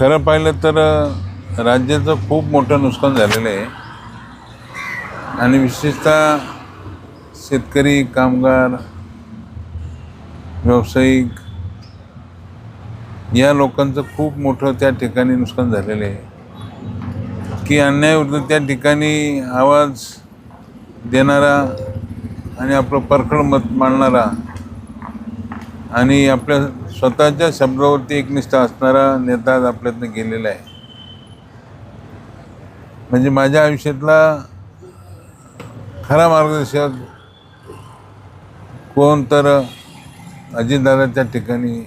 खरं पाहिलं तर राज्याचं खूप मोठं नुकसान झालेलं आहे आणि विशेषतः शेतकरी, कामगार, व्यावसायिक या लोकांचं खूप मोठं त्या ठिकाणी नुकसान झालेलं आहे की अन्यायाविरुद्ध त्या ठिकाणी आवाज देणारा आणि आपलं परखड मत मांडणारा आणि आपल्या स्वतःच्या शब्दावरती एकनिष्ठ असणारा नेता आज आपल्यातनं गेलेला आहे. म्हणजे माझ्या आयुष्यातला खरा मार्गदर्शक कोण तर अजितदादा त्या ठिकाणी.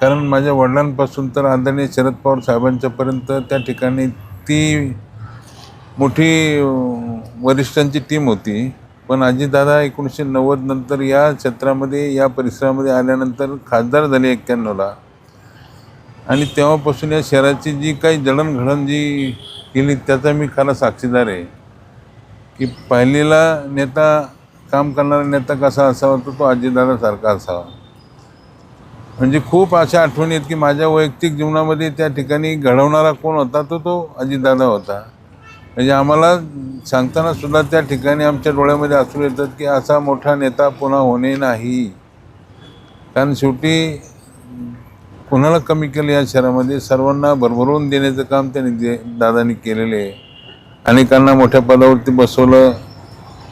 कारण माझ्या वडिलांपासून तर आदरणीय शरद पवार साहेबांच्यापर्यंत त्या ठिकाणी ती मोठी वरिष्ठांची टीम होती. पण अजितदादा 1990 नंतर या क्षेत्रामध्ये, या परिसरामध्ये आल्यानंतर खासदार झाले 91ला आणि तेव्हापासून या शहराची जी काही जडणघडण जी केली त्याचा मी खरा साक्षीदार आहे की पहिलेला नेता, काम करणारा नेता कसा असावा तो अजितदादासारखा असावा. म्हणजे खूप अशा आठवणी आहेत की माझ्या वैयक्तिक जीवनामध्ये त्या ठिकाणी घडवणारा कोण होता तो अजितदादा होता. म्हणजे आम्हाला सांगताना सुद्धा त्या ठिकाणी आमच्या डोळ्यामध्ये अश्रू येतात की असा मोठा नेता पुन्हा होणे नाही. कारण शेवटी कोणाला कमी केलं या शहरामध्ये, सर्वांना भरभरून देण्याचं काम त्यांनी दादांनी केलेलं आहे. अनेकांना मोठ्या पदावरती बसवलं,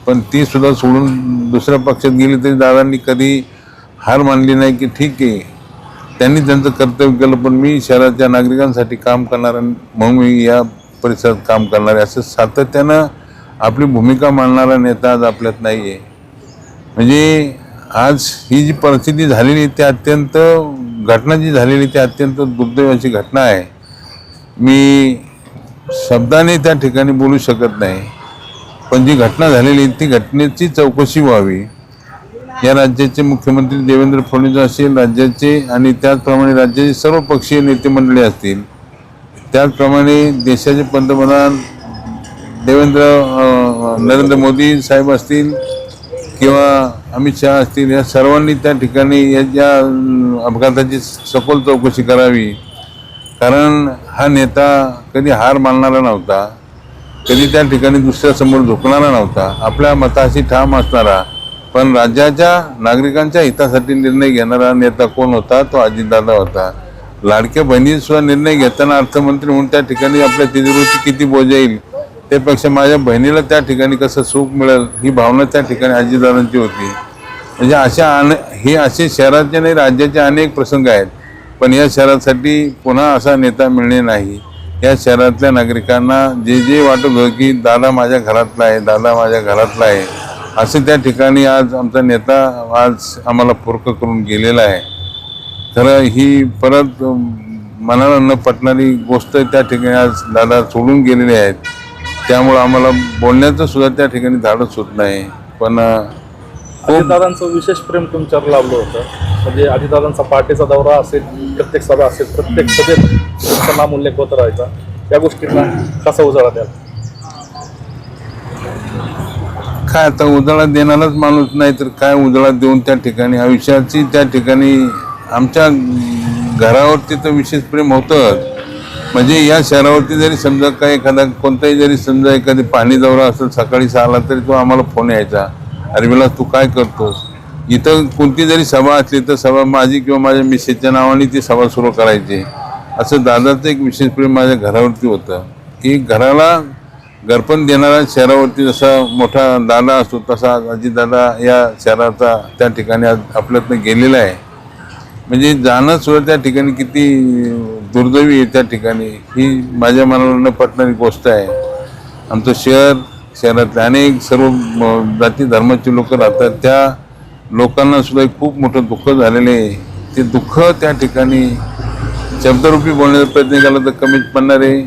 पण ती सुद्धा सोडून दुसऱ्या पक्षात गेली तरी दादांनी कधी हार मानली नाही की ठीक आहे त्यांनी त्यांचं कर्तव्य केलं, पण मी शहराच्या नागरिकांसाठी काम करणारा म्हणून मी या परिसरात काम करणारे असं सातत्यानं आपली भूमिका मांडणारा नेता आज आपल्यात नाही आहे. म्हणजे आज ही जी परिस्थिती झालेली ती अत्यंत, घटना जी झालेली ती अत्यंत दुर्दैवाची घटना आहे. मी शब्दाने त्या ठिकाणी बोलू शकत नाही, पण जी घटना झालेली ती घटनेची चौकशी व्हावी. या राज्याचे मुख्यमंत्री देवेंद्र फडणवीस असेल, राज्याचे आणि त्याचप्रमाणे राज्याचे सर्व पक्षीय नेते मंडळी असतील, त्याचप्रमाणे देशाचे पंतप्रधान नरेंद्र मोदी साहेब असतील किंवा अमित शहा असतील, या सर्वांनी त्या ठिकाणी या अपघाताची सखोल चौकशी करावी. कारण हा नेता कधी हार मानणारा नव्हता, कधी त्या ठिकाणी दुसऱ्यासमोर झुकणारा नव्हता, आपल्या मताशी ठाम असणारा, पण राज्याच्या नागरिकांच्या हितासाठी निर्णय घेणारा नेता कोण होता तो अजितदादा होता. लाडक्या बहिणीसुद्धा निर्णय घेताना अर्थमंत्री म्हणून त्या ठिकाणी आपल्या तिजोरीवरती किती बोज येईल त्यापेक्षा माझ्या बहिणीला त्या ठिकाणी कसं सुख मिळेल ही भावना त्या ठिकाणी अजितदादांची होती. म्हणजे हे असे शहराचे नाही राज्याचे अनेक प्रसंग आहेत, पण या शहरासाठी पुन्हा असा नेता मिळणे नाही. या शहरातल्या नागरिकांना जे वाटत होतं की दादा माझ्या घरातला आहे, दादा माझ्या घरातला आहे, असं त्या ठिकाणी आज आमचा नेता आज आम्हाला पूरक करून गेलेला आहे. खरं ही परत मनाला न पटणारी गोष्ट त्या ठिकाणी आज दादा सोडून गेलेले आहेत. त्यामुळं आम्हाला बोलण्याचं सुद्धा त्या ठिकाणी धाडस होत नाही. पण अजितदादांचं विशेष प्रेम तुमच्यावर लाभलं होतं. म्हणजे अजितदादांचा पार्टीचा दौरा असेल, प्रत्येक सभा असेल, प्रत्येक सभेत तुमचा नाम उल्लेख होत राहायचा. या गोष्टींना कसा उजाळा द्याल? काय आता उजाळा देणारच माणूस नाही तर काय उजाळा देऊन त्या ठिकाणी आयुष्याची त्या ठिकाणी आमच्या घरावरती तर विशेष प्रेम होतं. म्हणजे या शहरावरती जरी समजा काय एखादा कोणताही जरी समजा एखादी पाणी दौरा असेल सकाळी 6ला तरी तो आम्हाला फोन यायचा, अरे विलास तू काय करतोस. इथं कोणती जरी सभा असली तर सभा माझी किंवा माझ्या मिसेसच्या नावाने ती सभा सुरू करायची. असं दादाचं एक विशेष प्रेम माझ्या घरावरती होतं की घराला घरपण देणारा शहरावरती जसा मोठा दादा असतो तसा अजितदादा या शहराचा त्या ठिकाणी आज आपल्यातनं गेलेला आहे. म्हणजे जाणं सुद्धा त्या ठिकाणी किती दुर्दैवी आहे त्या ठिकाणी, ही माझ्या मनाला न पटणारी गोष्ट आहे. आमचं शहरातले अनेक सर्व जाती धर्माचे लोक राहतात, त्या लोकांना सुद्धा खूप मोठं दुःख झालेलं आहे. ते दुःख त्या ठिकाणी शब्दरूपी बोलण्याचा प्रयत्न केला तर कमीच पडणार आहे.